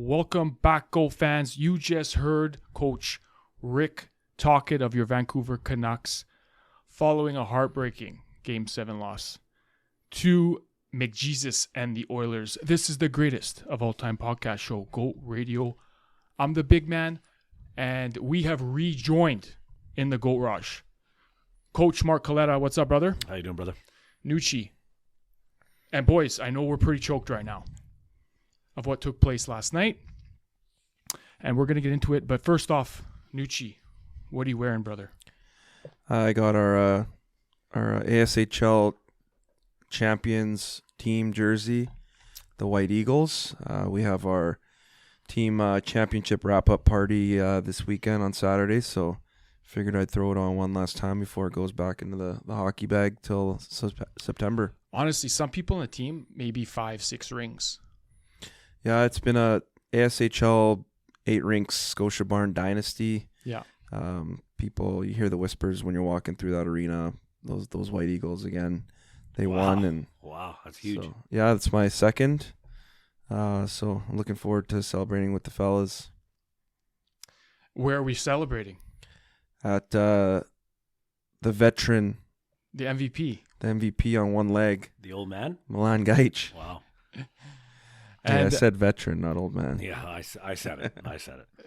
Welcome back, Go fans. You just heard Coach Rick Tocchet of your Vancouver Canucks following a heartbreaking Game 7 loss to McJesus and the Oilers. This is the greatest of all-time podcast show, Go Radio. I'm the big man, and we have rejoined in the Goat Rush. Coach Mark Coletta, what's up, brother? How you doing, brother? Nucci. And boys, I know we're pretty choked right now of what took place last night, and we're going to get into it. But first off, Nucci, what are you wearing, brother? I got our ASHL champions team jersey, the White Eagles. We have our team championship wrap-up party this weekend on Saturday, so figured I'd throw it on one last time before it goes back into the hockey bag till September. Honestly, some people on the team, maybe 5-6 rings. Yeah, it's been a ASHL 8 rinks Scotia Barn dynasty. Yeah. People, you hear the whispers when you're walking through that arena. Those White Eagles again, they won, and wow, that's huge. So, yeah, that's my second. So I'm looking forward to celebrating with the fellas. Where are we celebrating? At the veteran, The MVP. the MVP on one leg, The old man? Milan Gaich. Wow. Yeah, I And said veteran, not old man. Yeah, I said it. I said it.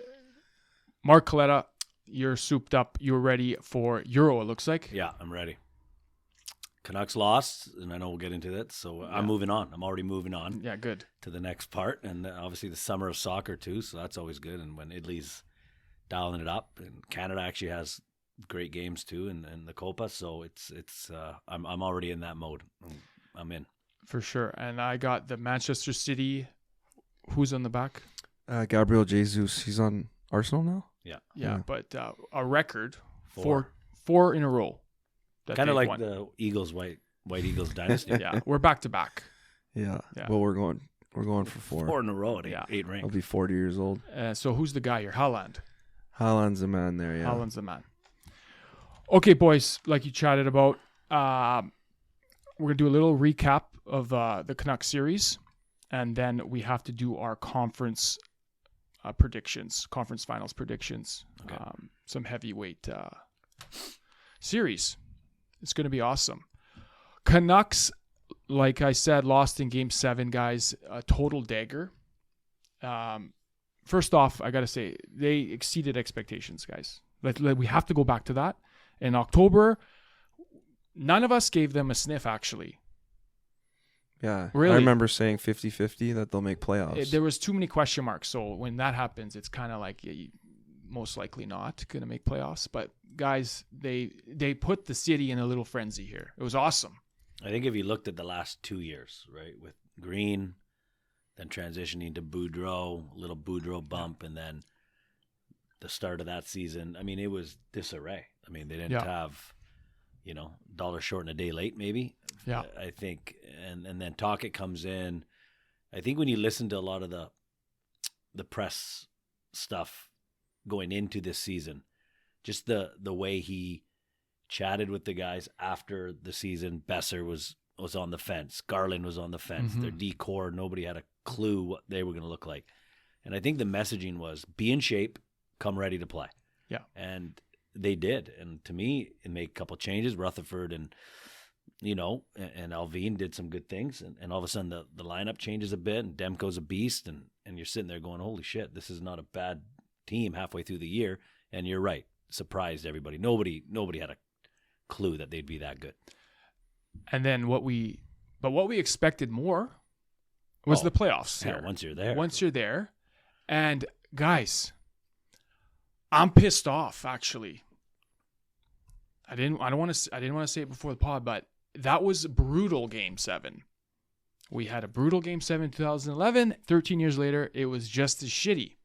Mark Coletta, you're souped up. You're ready for Euro, it looks like. Yeah, I'm ready. Canucks lost, and I know we'll get into that, so I'm moving on. I'm already moving on Yeah, good. to the next part, and obviously the summer of soccer too, so that's always good. And when Italy's dialing it up, and Canada actually has great games too, and the Copa, so I'm already in that mode. I'm in. For sure. And I got the Manchester City. Who's on the back? Gabriel Jesus, he's on Arsenal now? Yeah. Yeah. But a record, Four. four in a row. that Kind of they've like won. the Eagles, White Eagles dynasty. Yeah, we're back to back. Yeah. Yeah. Well, we're going for 4. 4 in a row at Yeah. 8 I'll rings. be 40 years old. So who's the guy here? Haaland. Haaland's the man there, yeah. Haaland's the man. Okay, boys, like you chatted about, we're going to do a little recap of the Canucks series, and then we have to do our conference predictions, conference finals predictions, Okay. some heavyweight series. It's going to be awesome. Canucks, like I said, lost in Game 7, guys. A total dagger. First off, I got to say, they exceeded expectations, guys. We have to go back to that. In October, none of us gave them a sniff, actually. Yeah. Really? I remember saying 50-50 that they'll make playoffs. There was too many question marks. So when that happens, it's kind of like most likely not going to make playoffs. But guys, they put the city in a little frenzy here. It was awesome. I think if you looked at the last 2 years, right, with Green, then transitioning to Boudreau, little Boudreau bump, and then the start of that season, I mean, it was disarray. I mean, they didn't have, dollar short and a day late, maybe. Yeah. I think, and then Tocchet comes in. I think when you listen to a lot of the press stuff going into this season, just the way he chatted with the guys after the season. Besser was on the fence. Garland was on the fence. Mm-hmm. Their D-core, nobody had a clue what they were going to look like. And I think the messaging was be in shape, come ready to play. Yeah. And they did. And to me, it made a couple changes. Rutherford and Alvin did some good things. And all of a sudden the lineup changes a bit, and Demko's a beast. And you're sitting there going, holy shit, this is not a bad team halfway through the year. And you're right. Surprised everybody. Nobody had a clue that they'd be that good. And then what we expected more was the playoffs. Yeah, here. once you're there. And guys, I'm pissed off, actually. I didn't want to say it before the pod, but that was a brutal Game 7. We had a brutal Game 7 in 2011. 13 years later, it was just as shitty.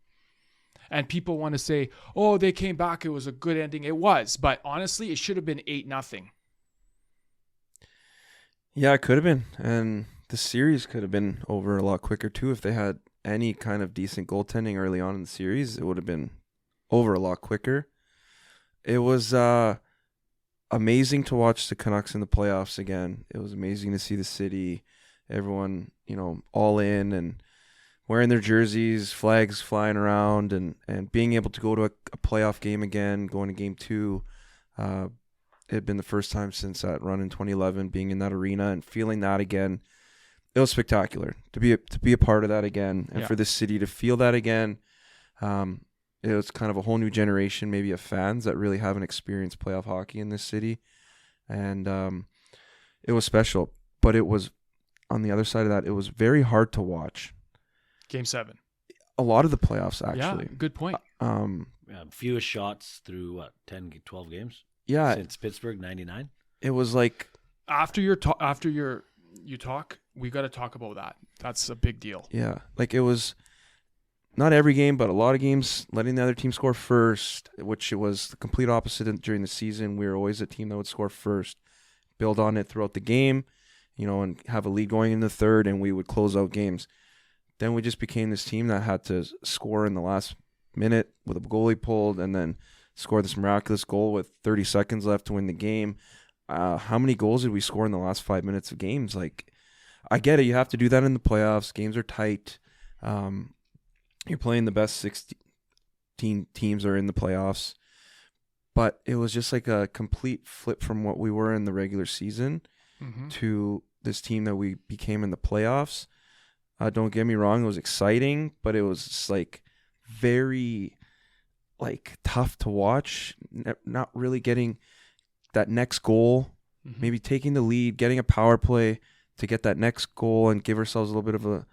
And people want to say, oh, they came back. It was a good ending. It was. But honestly, it should have been 8-0. Yeah, it could have been. And the series could have been over a lot quicker, too. If they had any kind of decent goaltending early on in the series, it would have been over a lot quicker. It was amazing to watch the Canucks in the playoffs again. It was amazing to see the city, everyone, all in. And wearing their jerseys, flags flying around, and being able to go to a playoff game again, going to game 2. It had been the first time since that run in 2011, being in that arena and feeling that again. It was spectacular to be a part of that again, and for this city to feel that again. It was kind of a whole new generation, maybe, of fans that really haven't experienced playoff hockey in this city, and it was special. But it was, on the other side of that, it was very hard to watch. Game 7. A lot of the playoffs, actually. Yeah, good point. Fewest shots through 10, 12 games. Yeah, since Pittsburgh '99. It was like after you talk, we got to talk about that. That's a big deal. Yeah, like it was not every game, but a lot of games letting the other team score first, which it was the complete opposite during the season. We were always a team that would score first, build on it throughout the game, and have a lead going in the third, and we would close out games. Then we just became this team that had to score in the last minute with a goalie pulled, and then score this miraculous goal with 30 seconds left to win the game. How many goals did we score in the last 5 minutes of games? Like, I get it. You have to do that in the playoffs. Games are tight. You're playing the best 16 teams are in the playoffs. But it was just like a complete flip from what we were in the regular season to this team that we became in the playoffs. Don't get me wrong. It was exciting, but it was just like very tough to watch. Not really getting that next goal, maybe taking the lead, getting a power play to get that next goal and give ourselves a little bit of a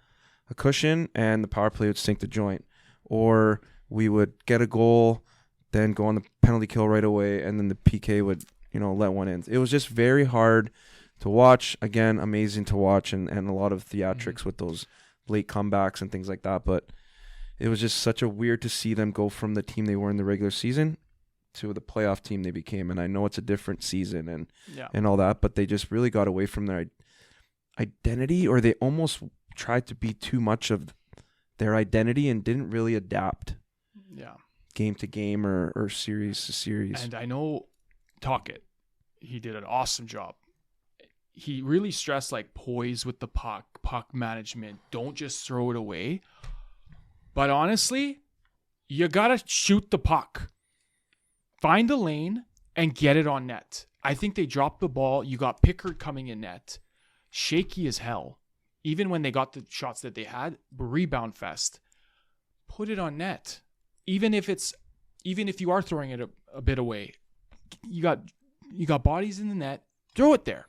cushion, and the power play would sink the joint. Or we would get a goal, then go on the penalty kill right away, and then the PK would, let one in. It was just very hard to watch. Again, amazing to watch, and a lot of theatrics with those late comebacks and things like that. But it was just such a weird to see them go from the team they were in the regular season to the playoff team they became. And I know it's a different season and all that, but they just really got away from their identity, or they almost tried to be too much of their identity and didn't really adapt game to game or series to series. And I know Tocchet, he did an awesome job. He really stressed poise with the puck management. Don't just throw it away. But honestly, you got to shoot the puck. Find a lane and get it on net. I think they dropped the ball. You got Pickard coming in net. Shaky as hell. Even when they got the shots that they had, rebound fest. Put it on net. Even if you are throwing it a bit away, you got bodies in the net. Throw it there.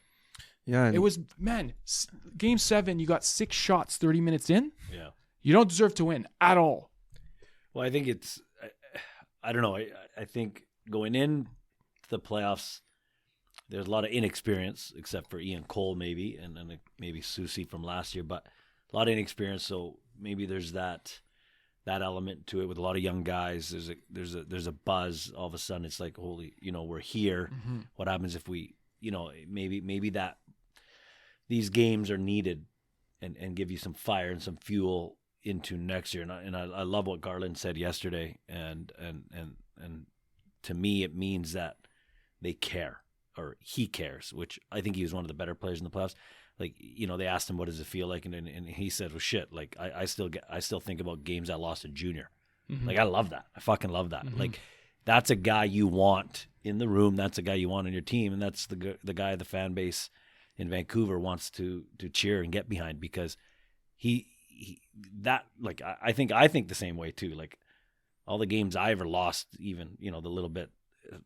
Yeah. It was, game 7, you got 6 shots 30 minutes in. Yeah. You don't deserve to win at all. Well, I think it's, I don't know. I think going in to the playoffs, there's a lot of inexperience, except for Ian Cole maybe, and maybe Susie from last year, but a lot of inexperience. So maybe there's that element to it with a lot of young guys. There's a buzz. All of a sudden, it's like, holy, we're here. What happens if we, maybe that these games are needed and give you some fire and some fuel into next year. And I love what Garland said yesterday. And to me, it means that they care, or he cares, which I think he was one of the better players in the playoffs. They asked him, what does it feel like? And he said, well, shit, I still think about games I lost in junior. I love that. I fucking love that. That's a guy you want in the room. That's a guy you want on your team. And that's the guy the fan base in Vancouver wants to cheer and get behind, because I think the same way too. All the games I ever lost, even, the little bit,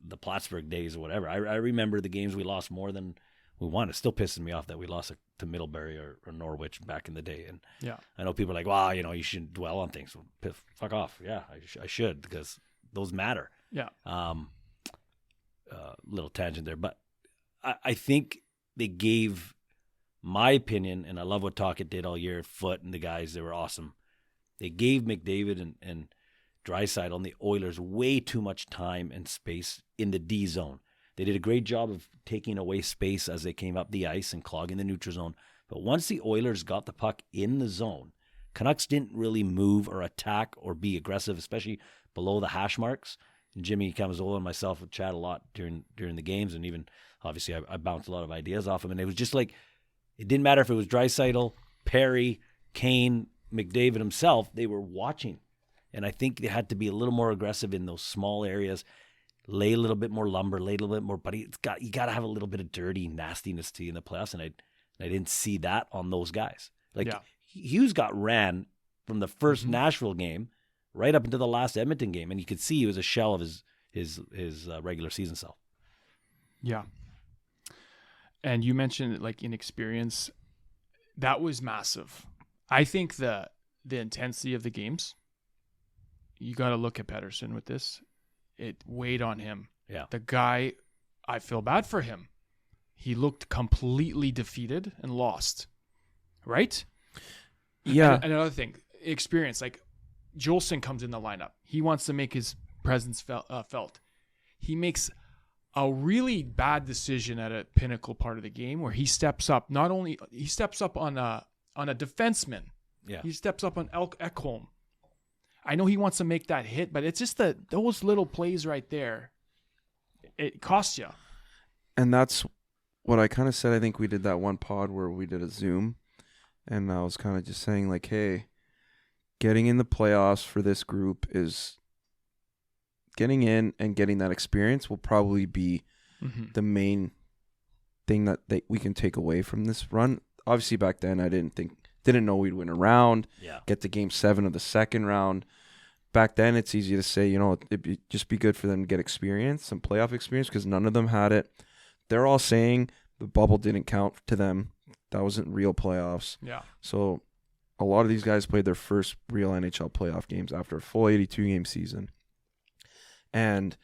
the Plattsburgh days or whatever. I remember the games we lost more than we won. It still pisses me off that we lost to Middlebury or Norwich back in the day. And I know people are like, wow, you shouldn't dwell on things. Well, fuck off. Yeah, I should, because those matter. Yeah. Little tangent there, but I think they gave, my opinion, and I love what Tocchet did all year, Foote and the guys, they were awesome. They gave McDavid and Draisaitl on the Oilers way too much time and space in the D zone. They did a great job of taking away space as they came up the ice and clogging the neutral zone. But once the Oilers got the puck in the zone, Canucks didn't really move or attack or be aggressive, especially below the hash marks. And Jimmy Camazola and myself would chat a lot during the games, and even obviously I bounced a lot of ideas off him. And it was just it didn't matter if it was Draisaitl, Perry, Kane, McDavid himself, they were watching. And I think they had to be a little more aggressive in those small areas, lay a little bit more lumber, lay a little bit more, but you got to have a little bit of dirty nastiness to you in the playoffs. And I didn't see that on those guys. Like Hughes got ran from the first Nashville game right up into the last Edmonton game. And you could see he was a shell of his regular season self. Yeah. And you mentioned like inexperience. That was massive. I think the intensity of the games, you got to look at Pettersson with this. It weighed on him. Yeah. The guy, I feel bad for him. He looked completely defeated and lost. Right? Yeah. And another thing, experience. Like Jolson comes in the lineup. He wants to make his presence felt. He makes a really bad decision at a pinnacle part of the game where he steps up. Not only he steps up on a defenseman. Yeah. He steps up on Ekholm. I know he wants to make that hit, but it's just those little plays right there. It costs you. And that's what I kind of said. I think we did that one pod where we did a Zoom, and I was kind of just saying like, hey, getting in the playoffs for this group is getting in and getting that experience will probably be the main thing that we can take away from this run. Obviously, back then I didn't know we'd win a round, get to Game 7 of the second round. Back then, it's easy to say, it'd just be good for them to get experience, some playoff experience, because none of them had it. They're all saying the bubble didn't count to them. That wasn't real playoffs. Yeah. So a lot of these guys played their first real NHL playoff games after a full 82-game season. And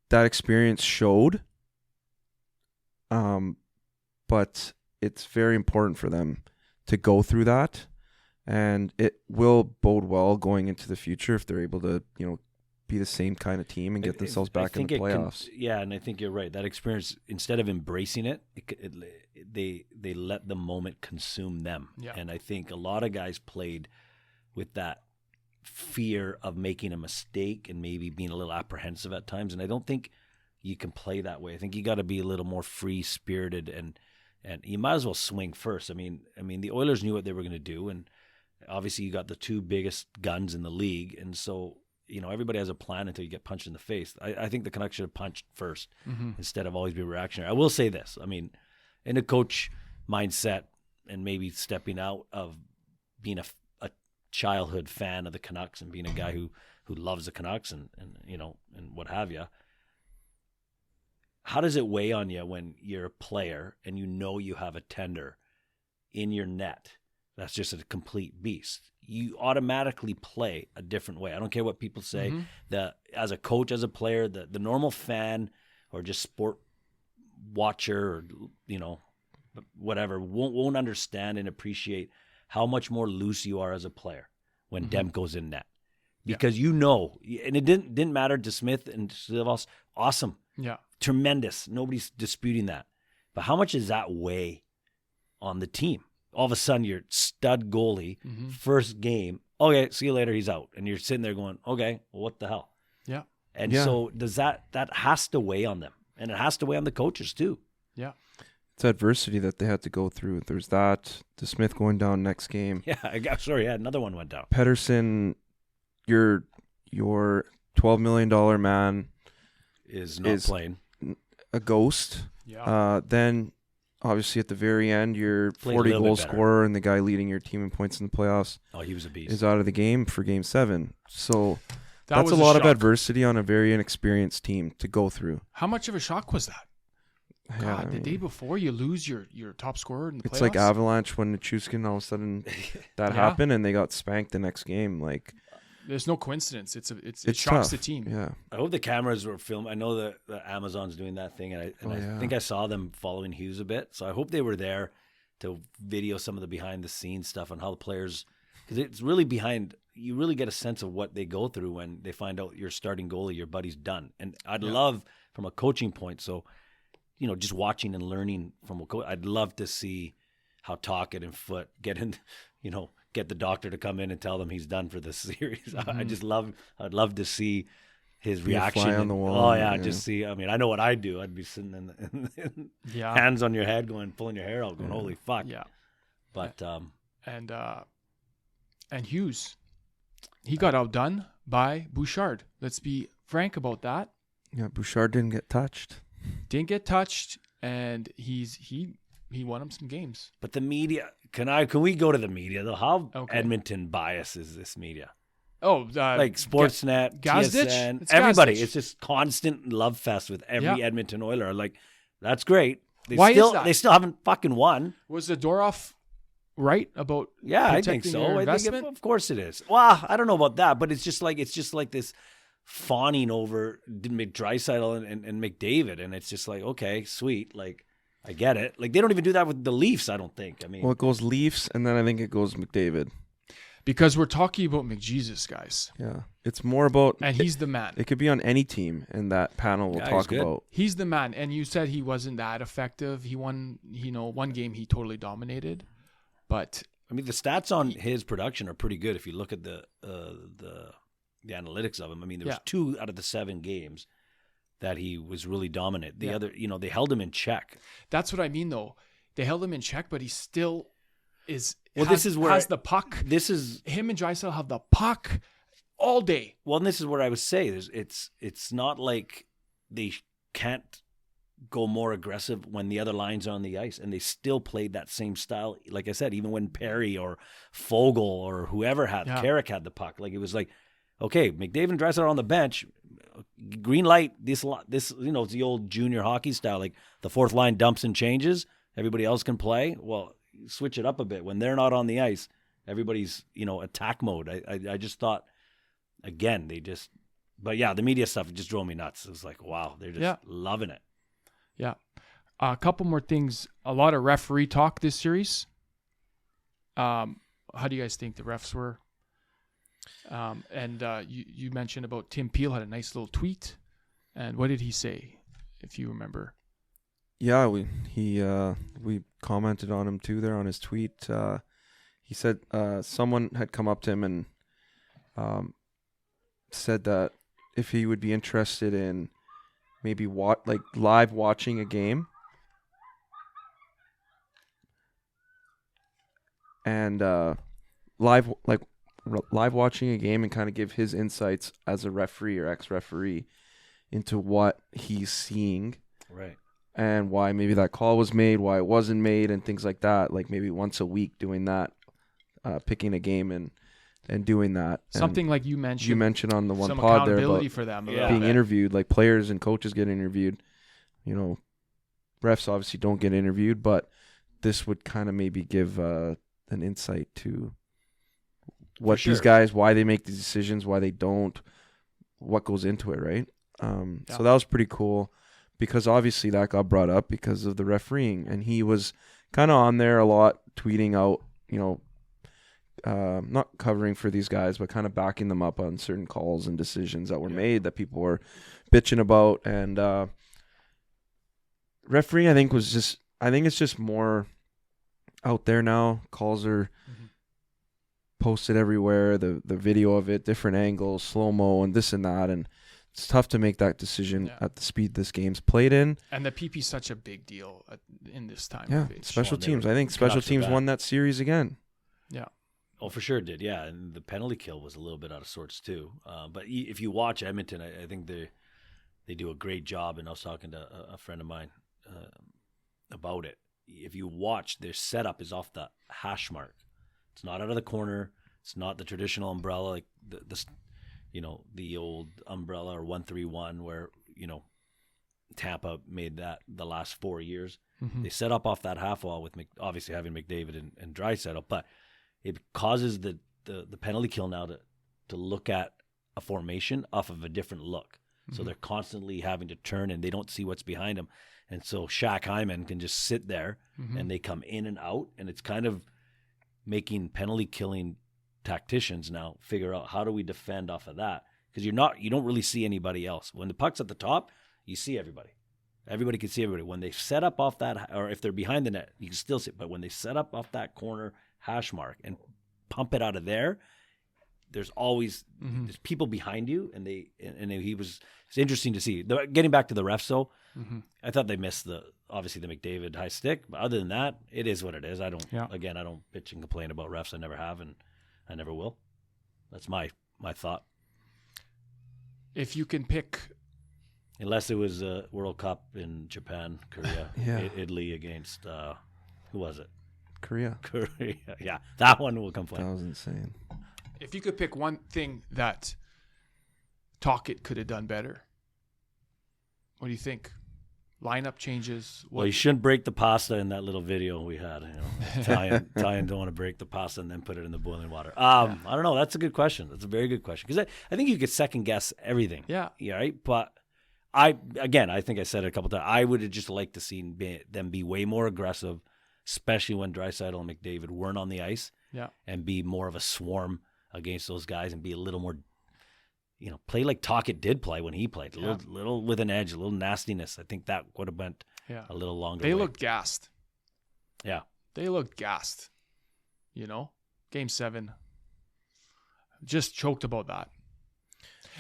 that experience showed, but it's very important for them to go through that, and it will bode well going into the future if they're able to, be the same kind of team and get themselves back in the playoffs. And I think you're right. That experience, instead of embracing it, they let the moment consume them. Yeah. And I think a lot of guys played with that fear of making a mistake and maybe being a little apprehensive at times. And I don't think you can play that way. I think you got to be a little more free-spirited and you might as well swing first. I mean, the Oilers knew what they were going to do, and obviously you got the two biggest guns in the league, and so everybody has a plan until you get punched in the face. I think the Canucks should have punched first instead of always be reactionary. I will say this: I mean, in a coach mindset and maybe stepping out of being a childhood fan of the Canucks and being a guy who loves the Canucks and what have you. How does it weigh on you when you're a player and you have a tender in your net that's just a complete beast? You automatically play a different way. I don't care what people say. As a coach, as a player, the normal fan or just sport watcher or whatever won't understand and appreciate how much more loose you are as a player when Demko's in net. Because and it didn't matter to Smith and Silvas. Awesome. Yeah. Tremendous. Nobody's disputing that. But how much does that weigh on the team? All of a sudden, your stud goalie, first game, okay, see you later, he's out. And you're sitting there going, okay, well, what the hell? Yeah. And so does that has to weigh on them. And it has to weigh on the coaches too. Yeah. It's adversity that they had to go through. There's that. The Smith going down next game. Yeah, another one went down. Pettersson, your $12 million man is not playing. A ghost. Yeah. Then, obviously, at the very end, your 40-goal scorer and the guy leading your team in points in the playoffs. Oh, he was a beast. Is out of the game for Game 7. So that's a was lot shock. of adversity on a very inexperienced team to go through. How much of a shock was that? God, the day before you lose your top scorer in the playoffs? It's like Avalanche when Nucci all of a sudden that happened and they got spanked the next game. Like, there's no coincidence. It shocks tough. the team. Yeah. I hope the cameras were filming. I know that Amazon's doing that thing, and I think I saw them following Hughes a bit. So I hope they were there to video some of the behind the scenes stuff on how the players, because it's really behind. You really get a sense of what they go through when they find out your starting goalie, your buddy's done. And I'd love, from a coaching point, so just watching and learning from a coach, I'd love to see how Tocchet and Foote get in, get the doctor to come in and tell them he's done for the series. I'd love to see his reaction. Fly on the wall. Just see. I mean, I know what I'd do. I'd be sitting in hands on your head, pulling your hair out, going, "Holy fuck!" Yeah. But and And Hughes, he got outdone by Bouchard. Let's be frank about that. Yeah, Bouchard didn't get touched. Didn't get touched, and he won him some games. But the media, can we go to the media though? How Okay. Edmonton bias is this media? Oh, Like Sportsnet, Gazdich? TSN, It's everybody. Gazdich. It's just constant love fest with every Yeah. Edmonton Oiler. Like, that's great. Why is that? They still haven't fucking won. Was Zadorov right about Yeah, I think protecting so. their I think investment? of course it is. Well, I don't know about that, but it's just like this fawning over Draisaitl and McDavid, and it's just like, okay, sweet, like I get it. Like they don't even do that with the Leafs. I don't think. I mean, Well, it goes Leafs, and then I think it goes McDavid. Because we're talking about McJesus, guys, Yeah, it's more about. and he's the man. It could be on any team in that panel we'll Yeah, he's talk good. about. He's the man. And you said he wasn't that effective. He won, one game he totally dominated, but I mean, the stats on his production are pretty good if you look at the analytics of him. I mean, there was 2 out of the 7 games that he was really dominant. The other, they held him in check. that's what I mean. Though they held him in check, but he still is. Well, this is where has the puck. This is Him and Draisaitl have the puck all day. Well, and this is what I would say. It's not like they can't go more aggressive when the other lines are on the ice, and they still played that same style. Like I said, even when Perry or Fogle or whoever Carrick had the puck, like it was like, okay, McDavid and Draisaitl are on the bench, green light. This it's the old junior hockey style. Like the fourth line dumps and changes, everybody else can play. Well, switch it up a bit when they're not on the ice. Everybody's attack mode. I just thought. Again, but yeah, the media stuff just drove me nuts. It was like, wow, they're just loving it. Yeah. A couple more things. A lot of referee talk this series. How do you guys think the refs were? And you mentioned about Tim Peel had a nice little tweet. And what did he say, if you remember? Yeah, we commented on him too there on his tweet. He said someone had come up to him and said that if he would be interested in maybe live watching a game and live watching a game and kind of give his insights as a referee or ex-referee into what he's seeing, right, and why maybe that call was made, why it wasn't made, and things like that. Like maybe once a week doing that, picking a game and doing that. Something and like you mentioned. You mentioned on the one some pod there accountability about for them. being interviewed, like players and coaches get interviewed. Refs obviously don't get interviewed, but this would kind of maybe give an insight to what these guys, why they make these decisions, why they don't, what goes into it, right? So that was pretty cool because obviously that got brought up because of the refereeing, and he was kind of on there a lot, tweeting out, not covering for these guys, but kind of backing them up on certain calls and decisions that were made that people were bitching about. And refereeing, I think it's just more out there now. Calls are posted everywhere, the video of it, different angles, slow-mo and this and that, and it's tough to make that decision at the speed this game's played in. And the PP is such a big deal in this time. Yeah, of age. special teams. I think special teams won that series again. Yeah. Oh, for sure did. Yeah, and the penalty kill was a little bit out of sorts too. But if you watch Edmonton, I think they do a great job. And I was talking to a friend of mine about it. If you watch, their setup is off the hash mark. It's not out of the corner. It's not the traditional umbrella, like the old umbrella or 1-3-1 where Tampa made that the last 4 years. Mm-hmm. They set up off that half wall with obviously having McDavid and Draisaitl, but it causes the penalty kill now to look at a formation off of a different look. So they're constantly having to turn and they don't see what's behind them. And so Shaq Hyman can just sit there and they come in and out, and it's kind of making penalty killing tacticians now figure out how do we defend off of that, because you don't really see anybody else. When the puck's at the top, you see everybody. Everybody can see everybody. When they set up off that, or if they're behind the net, you can still see it. But when they set up off that corner hash mark and pump it out of there, there's always there's people behind you, and it's interesting to see. Getting back to the refs, though, I thought they missed obviously the McDavid high stick, but other than that, it is what it is. I don't bitch and complain about refs. I never have, and I never will. That's my thought. If you can pick, Unless it was a World Cup in Japan, Korea, Yeah. Italy against who was it? Korea. Korea. Yeah, that one will come That fun. was insane. if you could pick one thing that Tocchet could have done better, what do you think? Lineup changes. Well, you shouldn't break the pasta in that little video we had. Italian don't want to break the pasta and then put it in the boiling water. I don't know. That's a good question. That's a very good question because I think you could second guess everything. Yeah. Right. But I think I said it a couple times. I would have just liked to see them be way more aggressive, especially when Draisaitl and McDavid weren't on the ice. Yeah. And be more of a swarm against those guys and be a little more, play like Tocchet did play when he played. A little with an edge, a little nastiness. I think that would have went a little longer. They looked gassed. Yeah. They looked gassed. Game 7. Just choked about that.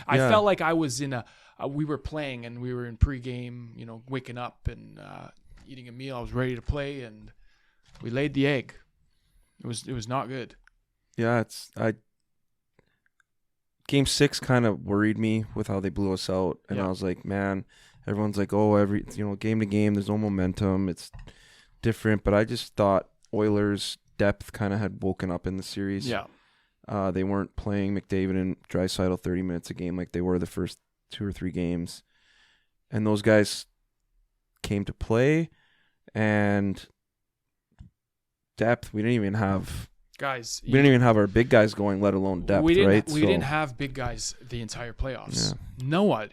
I felt like I was in we were playing and we were in pregame, waking up and eating a meal. I was ready to play and we laid the egg. It was not good. Yeah, Game 6 kind of worried me with how they blew us out, and I was like, man, everyone's like, oh, game to game, there's no momentum, it's different, but I just thought Oilers' depth kind of had woken up in the series. Yeah. They weren't playing McDavid and Draisaitl 30 minutes a game like they were the first 2 or 3 games, and those guys came to play, and depth, we didn't even have our big guys going, let alone depth, right? We didn't have big guys the entire playoffs. Yeah. No one.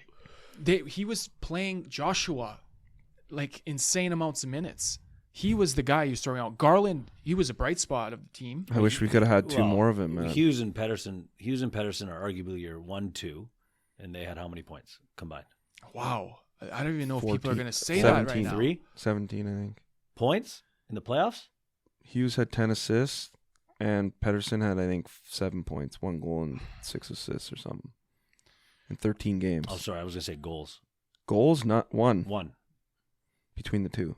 He was playing Joshua like insane amounts of minutes. He was the guy who's throwing out. Garland, he was a bright spot of the team. I wish we could have had 2 more of him, man. Hughes and Pettersson are arguably your 1-2, and they had how many points combined? Wow. I don't even know if people are going to say 17, that right now. 3 17, I think. points in the playoffs? Hughes had 10 assists, and Pettersson had, I think, 7 points, 1 goal and 6 assists or something in 13 games. Oh, sorry, I was going to say goals. Goals, not 1. 1. Between the 2.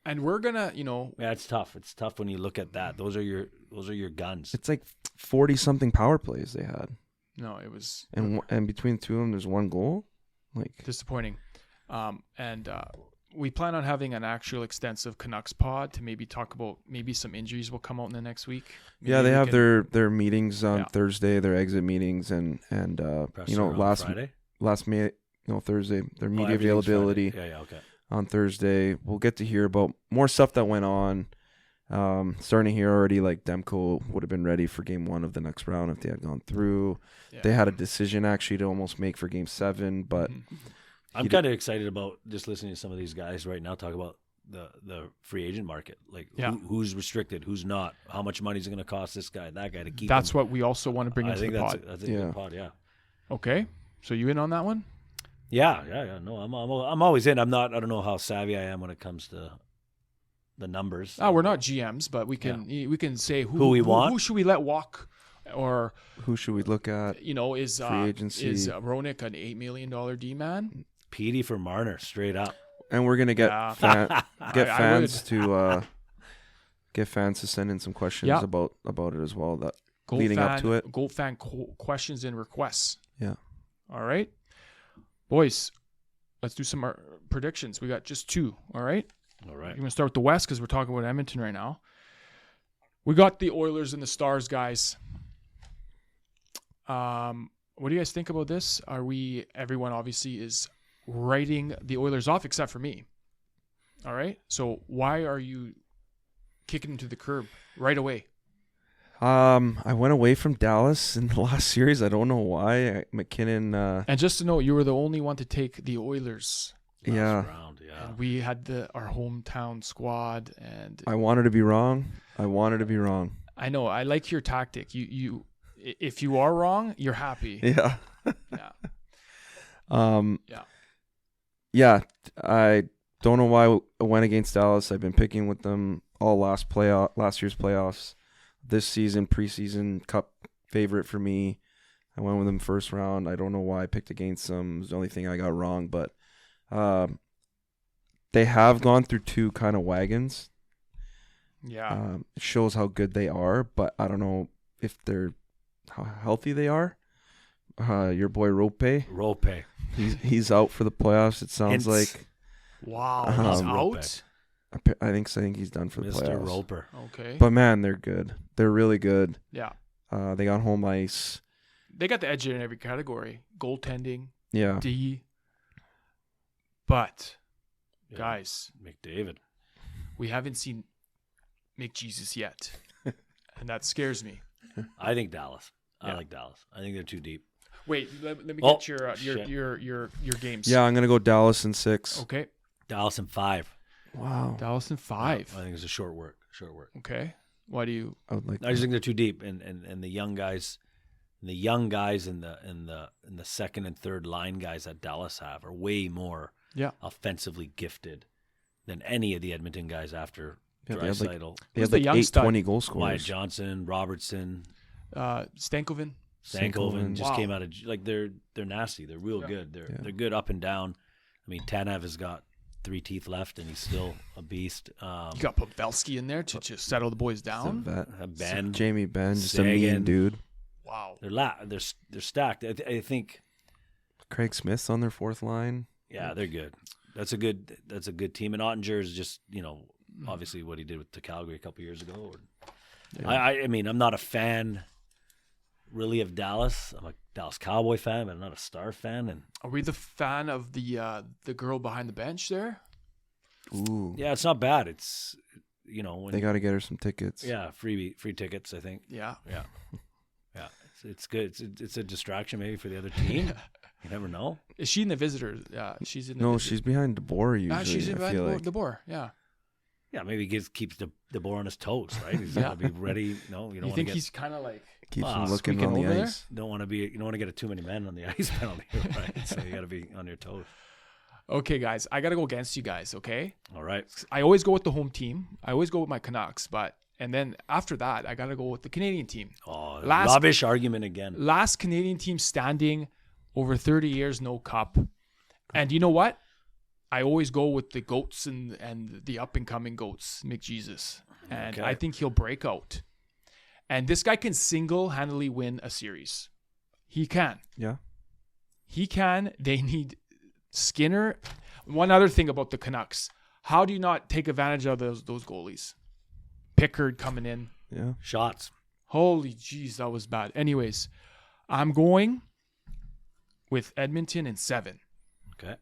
And we're going to, Yeah, it's tough. It's tough when you look at that. Those are your guns. It's like 40-something power plays they had. No, it was. And between the 2 of them, there's 1 goal? Disappointing. And we plan on having an actual extensive Canucks pod to maybe talk about maybe some injuries will come out in the next week. Yeah, they have their meetings on Thursday, their exit meetings, and Friday? Thursday, their media availability. Yeah, okay. On Thursday, we'll get to hear about more stuff that went on. Starting to hear already, like Demko would have been ready for Game 1 of the next round if they had gone through. Yeah. They had a decision actually to almost make for Game 7, but I'm kind of excited about just listening to some of these guys right now talk about the free agent market, like who's restricted, who's not, how much money is it going to cost this guy, that guy to keep. That's what we also want to bring into the pod. That's a good pod, yeah. Okay, so you in on that one? Yeah. No, I'm always in. I don't know how savvy I am when it comes to the numbers. We're not GMs, but we can say who we want. Who should we let walk, or who should we look at? Is free agency. Is Roenick an $8 million D man? Petey for Marner, straight up. And we're gonna get fans to send in some questions about it as well. That leading up to it. Gold fan questions and requests. Yeah. All right, boys. Let's do some predictions. We got just 2. All right. All right. You're gonna start with the West because we're talking about Edmonton right now. We got the Oilers and the Stars, guys. What do you guys think about this? Everyone obviously is writing the Oilers off except for me. All right. So why are you kicking them to the curb right away? I went away from Dallas in the last series. I don't know why. McKinnon. And just to know, you were the only one to take the Oilers. Last round, yeah. And we had our hometown squad, and I wanted to be wrong. I know. I like your tactic. You if you are wrong, you're happy. Yeah. Yeah. Yeah. I don't know why I went against Dallas. I've been picking with them all last year's playoffs. This season, preseason cup favorite for me. I went with them first round. I don't know why I picked against them. It was the only thing I got wrong, but they have gone through 2 kind of wagons. Yeah. It shows how good they are, but I don't know they're how healthy they are. Your boy Rope, he's out for the playoffs. It sounds like. Wow, he's Rope. out. I think he's done for the Mr. playoffs. Roper. Okay. But man, they're good. They're really good. Yeah. They got home ice. They got the edge in every category. Goaltending, Yeah. D. But, Yeah. guys, McDavid. we haven't seen McJesus yet. And that scares me. I think Dallas. I Yeah. like Dallas. I think they're too deep. Wait, let me Oh, get your shit. games. Yeah, I'm gonna go Dallas in 6. Okay. Dallas in 5. Wow. Dallas in 5. I think it's a short work. Okay. Why do you? I would like. I just think they're too deep, and the young guys, and the second and third line guys that Dallas have are way more offensively gifted than any of the Edmonton guys after Draisaitl. They Who's had the like young 820 goal Wyatt scorers. Johnson, Robertson, Stankoven. Stankoven just Wow. came out of they're nasty. They're real good. They're good up and down. I mean, Tanev has got 3 teeth left, and he's still a beast. You got Pavelski in there to just settle the boys down. Ben, Jamie Benn, just Sagan. a mean dude. Wow. they're stacked. I think. Craig Smith's on their 4th line. Yeah, they're good. That's a good team. And Ottinger is just obviously what he did with the Calgary a couple years ago. Yeah. I mean, I'm not a fan really of Dallas. I'm a Dallas Cowboy fan, but I'm not a Star fan. And Are we the fan of the girl behind the bench there? Ooh. yeah, it's not bad. It's when They got to get her some tickets. yeah, free tickets. I think. Yeah. Yeah. It's good. It's a distraction maybe for the other team. You never know. Is she in the visitor? She's in the No, visitor. she's behind DeBoer usually. She's in I feel like. the boar. Yeah. Yeah, maybe he keeps the ball on his toes, right? He's Yeah. got to be ready. No, you don't You want think to he's kind of like Keeps Ah, him looking squeaking on the over there? ice. you don't want to get a too many men on the ice penalty, right? So you got to be on your toes. okay, guys? I gotta go against you guys. Okay. All right. I always go with the home team. I always go with my Canucks, and then after that, I gotta go with the Canadian team. Oh, Last- rubbish argument again. Last Canadian team standing, over 30 years, no cup. And you know what? I always go with the goats and the up and coming goats, McJesus. And Okay. I think he'll break out. And this guy can single-handedly win a series. He can. Yeah. He can. They need Skinner. One other thing about the Canucks. How do you not take advantage of those goalies? Pickard coming in. Yeah. Shots. Holy jeez, that was bad. Anyways, I'm going with Edmonton in 7. Okay.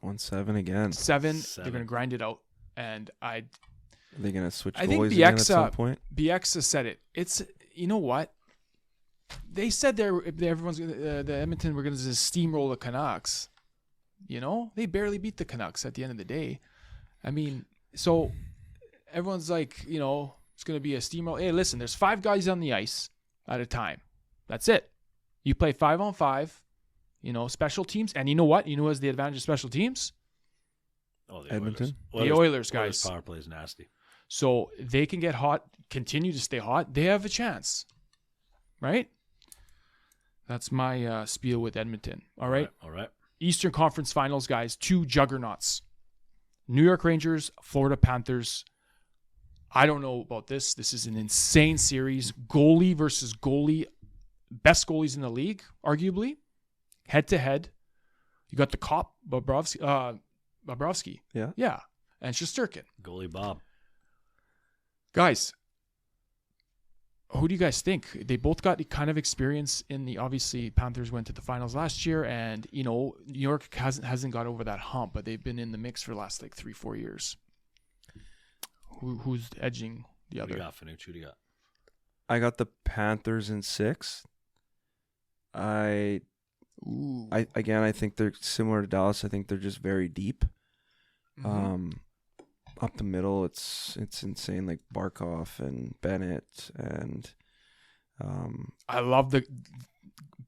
Going 7 again. 7. Seven. They're going to grind it out. And Are they going to switch I think goalies again at Bieksa- some point? Bieksa said it. It's, you know what? They said everyone's gonna, the Edmonton were going to just steamroll the Canucks. You know, they barely beat the Canucks at the end of the day. I mean, so everyone's like, it's going to be a steamroll. Hey, listen, there's 5 guys on the ice at a time. That's it. You play 5-on-5, special teams. And you know what? You know what's the advantage of special teams? Oh, the Edmonton? Oilers. The Oilers, guys. Power play is nasty. So they can get hot, continue to stay hot. They have a chance, right? That's my spiel with Edmonton. All right. All right. Eastern Conference Finals, guys. 2 juggernauts. New York Rangers, Florida Panthers. I don't know about this. This is an insane series. Goalie versus goalie. Best goalies in the league, arguably. Head-to-head. You got the cop, Bobrovsky. Yeah. Yeah. And Shesterkin. Goalie Bob. Guys, who do you guys think? They both got kind of experience in the, obviously Panthers went to the finals last year, and New York hasn't got over that hump, but they've been in the mix for the last 3-4 years. Who's edging the What do other? you got, Fanucci? Who do you got? I got the Panthers in 6. I think they're similar to Dallas. I think they're just very deep. Mhm. Up the middle, it's insane. Like Barkov and Bennett and I love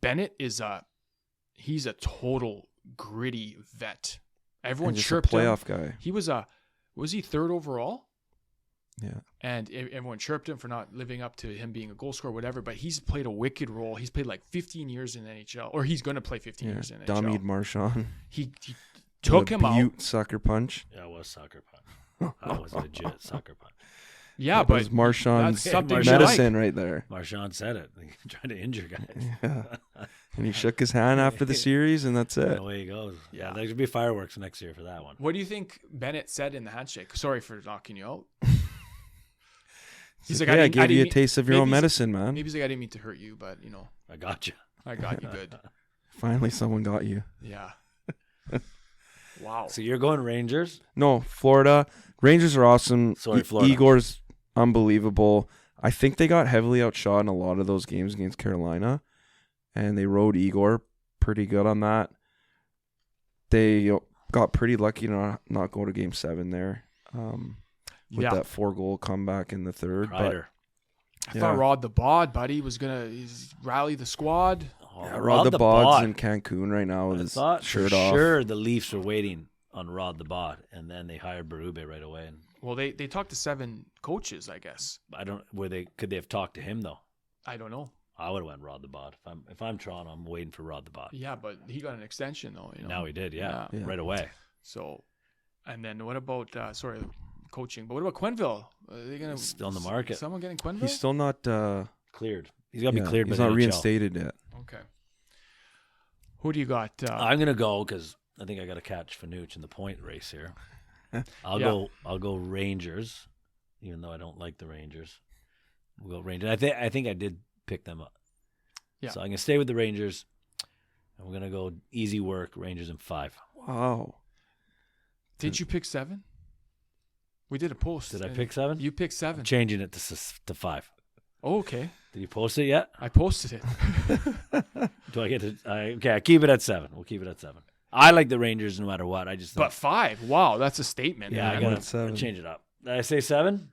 Bennett he's a total gritty vet. Everyone and just a chirped him. playoff guy. He was he 3rd overall? Yeah. And everyone chirped him for not living up to him being a goal scorer, whatever. But he's played a wicked role. He's played like 15 years in the NHL, or he's going to play 15 years in the NHL. Dominique Marchand. He took him out. Sucker punch. Yeah, it was soccer punch. That was legit soccer punch. Yeah, That but was Marchand's that's something you medicine right there. Marchand said it. Trying to injure guys. Yeah. And he shook his hand after the series, and that's it. Away he goes. Yeah. Yeah, there should be fireworks next year for that one. What do you think Bennett said in the handshake? Sorry for knocking you out. He's Like, like, hey, I didn't- gave you a didn't- taste of your maybe own he's- medicine, man. Maybe he's like, I didn't mean to hurt you, but I got you. I got you good. Finally, someone got you. Yeah. Wow. So you're going Rangers? No, Florida. Rangers are awesome. Sorry, Florida. Igor's unbelievable. I think they got heavily outshot in a lot of those games against Carolina, and they rode Igor pretty good on that. They got pretty lucky to not go to Game 7 there with that 4-goal comeback in the third. Kreider. I thought Rod the Bod, buddy, was going to rally the squad. Rod the Bod's in Cancun right now with his shirt off. Sure, the Leafs were waiting on Rod the Bod, and then they hired Berube right away. And Well, they talked to 7 coaches, I guess. could they have talked to him though? I don't know. I would have went Rod the Bod. If I'm Toronto, I'm waiting for Rod the Bod. Yeah, but he got an extension, though. Now he did, yeah, Yeah. right away. So, and then what about, coaching, but what about Quenneville? Are they gonna Still on the market. Someone getting Quenneville? He's still not Cleared. He's got to be cleared by He's the not NHL. reinstated yet. Okay. Who do you got? I'm gonna go because I think I got to catch Fanucci in the point race here. I'll go Rangers, even though I don't like the Rangers. We'll go Rangers. I think I did pick them up. Yeah. So I'm gonna stay with the Rangers, and we're gonna go easy work. Rangers in 5. Wow. Did you pick 7? We did a post. Did I and pick 7? You picked 7. I'm changing it to 5. Oh, okay. Did you post it yet? I posted it. Do I get to? Okay, I keep it at 7. We'll keep it at 7. I like the Rangers no matter what. I just But 5. Wow, that's a statement. yeah, man. I gotta went 7. change it up. Did I say 7?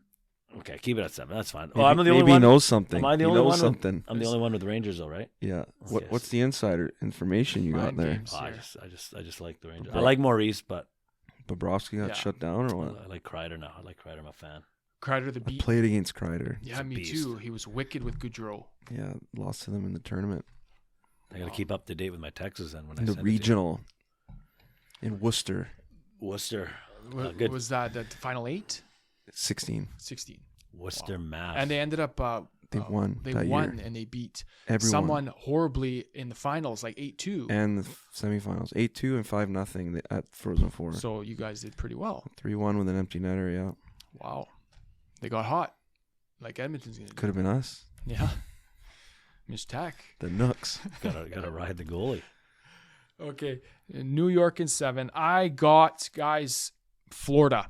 Okay, keep it at 7. That's fine. Maybe, I'm the only maybe one. he knows something. Am I the he only knows one? something. I'm the only one with the Rangers, though, right? Yeah. Yes. What's the insider information you got Mind there? games. Oh, I Here. just like the Rangers. I like Maurice, but Bobrovsky got Yeah. shut down or what? I like Kreider now. I like Kreider. I'm a fan. Kreider the I beat. played against Kreider. Yeah, a me beast. too. He was wicked with Goudreau. Yeah, lost to them in the tournament. I got to keep up to date with my texts then when I In the send it to you. regional in Worcester, Worcester. What was that? The final 8? 16. 16. Worcester, Mass. And they ended up. They won They that won year. and they beat Everyone. someone horribly in the finals, like 8-2. And the semifinals, 8-2 and 5-0 at Frozen Four. So you guys did pretty well. 3-1 with an empty netter. Yeah, Wow. They got hot, like Edmonton's gonna do. could have been us. Yeah. Miss Tack. The Nooks. gotta ride the goalie. Okay. New York in 7. I got, guys, Florida.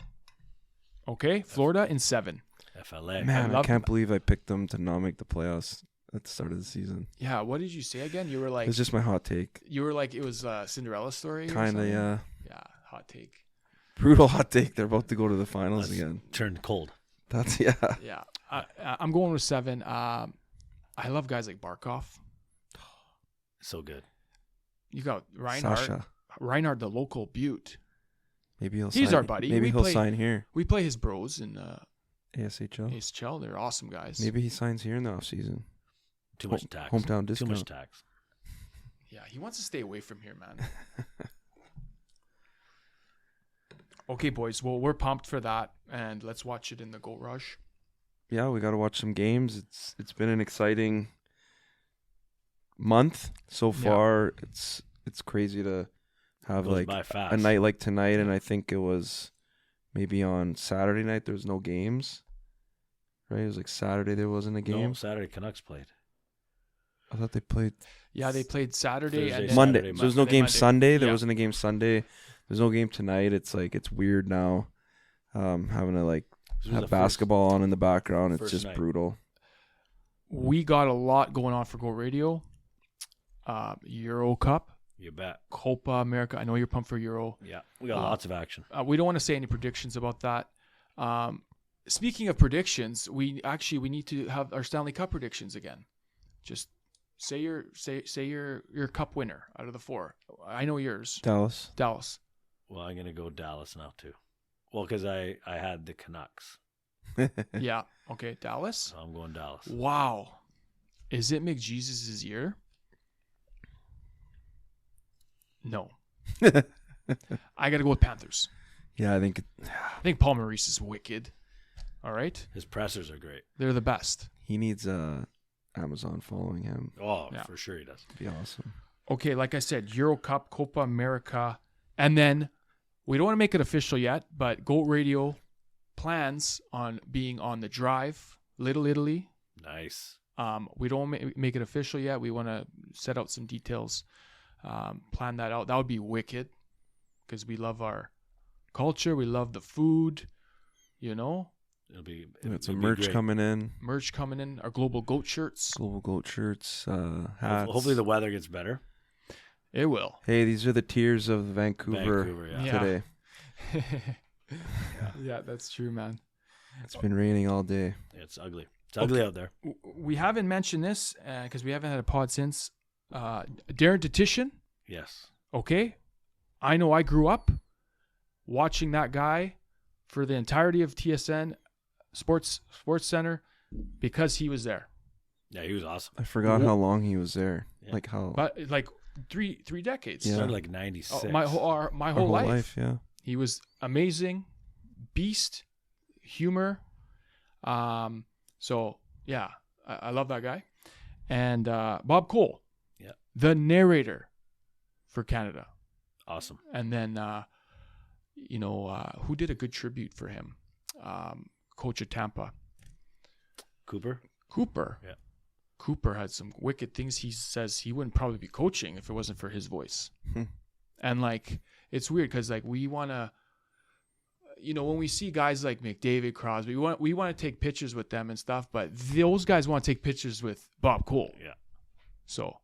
Okay? Florida in 7. FLA. Man, I love can't believe I picked them to not make the playoffs at the start of the season. Yeah. What did you say again? You were It like, was just my hot take. it was a Cinderella story? or Kind of, something? yeah. Yeah. Hot take. Brutal hot take. They're about to go to the finals Let's again. turn cold. That's, yeah. Yeah. I'm going with 7. I love guys like Barkov. So good. You got Reinhardt. Sasha. Reinhardt, the local beaut. Maybe he'll He's sign. our buddy. Maybe We he'll play- sign here. We play his bros in ASHL. ASHL. They're awesome guys. Maybe he signs here in the offseason. Too much tax. Hometown Too discount. much tax. Yeah, he wants to stay away from here, man. Okay, boys. Well, we're pumped for that, and let's watch it in the Gold Rush. Yeah, we got to watch some games. It's been an exciting month so Yeah. far. It's crazy to have Goes like by fast. a night like tonight, and I think it was maybe on Saturday night there was no games. Right? It was like Saturday there wasn't a game. No, Saturday Canucks played. I thought they played Yeah, they played Saturday Thursday, and then Monday. Saturday, So there's no Monday, game Monday. Sunday. There Yeah. wasn't a game Sunday. There's no game tonight. It's like it's weird now. Having to like This was have the basketball on in the background. It's first just night. brutal. We got a lot going on for Go Radio. Euro Cup, You bet. Copa America. I know you're pumped for Euro. Yeah, we got lots of action. We don't want to say any predictions about that. Speaking of predictions, we need to have our Stanley Cup predictions again. Just say your cup winner out of the 4. I know yours. Dallas. Dallas. Well, I'm gonna go Dallas now too. Well, because I had the Canucks, Yeah. Okay, Dallas. so I'm going Dallas. Wow. Is it McJesus' year? No. I got to go with Panthers. Yeah, I think I think Paul Maurice is wicked. All right, His pressers are great. they're the best. He needs Amazon following him. Oh, Yeah. for sure he does. It'd be awesome. Okay, like I said, Euro Cup, Copa America, and then we don't want to make it official yet, but Goat Radio plans on being on the drive, Little Italy. Nice. We don't make it official yet. We want to set out some details, plan that out. That would be wicked because we love our culture. We love the food, you know. It'll be Some merch coming in. Merch coming in. Our global goat shirts. Global goat shirts, hats. Hopefully the weather gets better. It will. Hey, these are the tears of Vancouver, yeah. Yeah. today. Yeah, that's true, man. It's been raining all day. Yeah, it's ugly. It's ugly out there. We haven't mentioned this because we haven't had a pod since. Darren Dutchyshen. Yes. Okay, I know I grew up watching that guy for the entirety of TSN Sports Center because he was there. Yeah, he was awesome. I forgot how long he was there. Yeah. Like how But like three decades. Yeah. Started like 96. My whole our whole life. Yeah. He was amazing, beast, humor. So yeah, I love that guy. And Bob Cole, Yeah. the narrator for Canada. Awesome. And then, who did a good tribute for him? Coach of Tampa, Cooper. Cooper. Yeah. Cooper had some wicked things. He says he wouldn't probably be coaching if it wasn't for his voice. And like, it's weird because like we want to, when we see guys like McDavid, Crosby, we want to take pictures with them and stuff, but those guys want to take pictures with Bob Cole. Yeah. So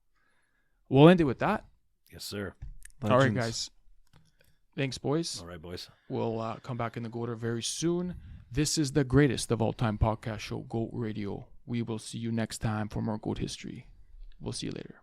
we'll end it with that. Yes, sir. All right, Legends. guys. Thanks, boys. All right, boys. We'll come back in the Goater very soon. This is the greatest of all time podcast show, Goat Radio. We will see you next time for more Goat history. We'll see you later.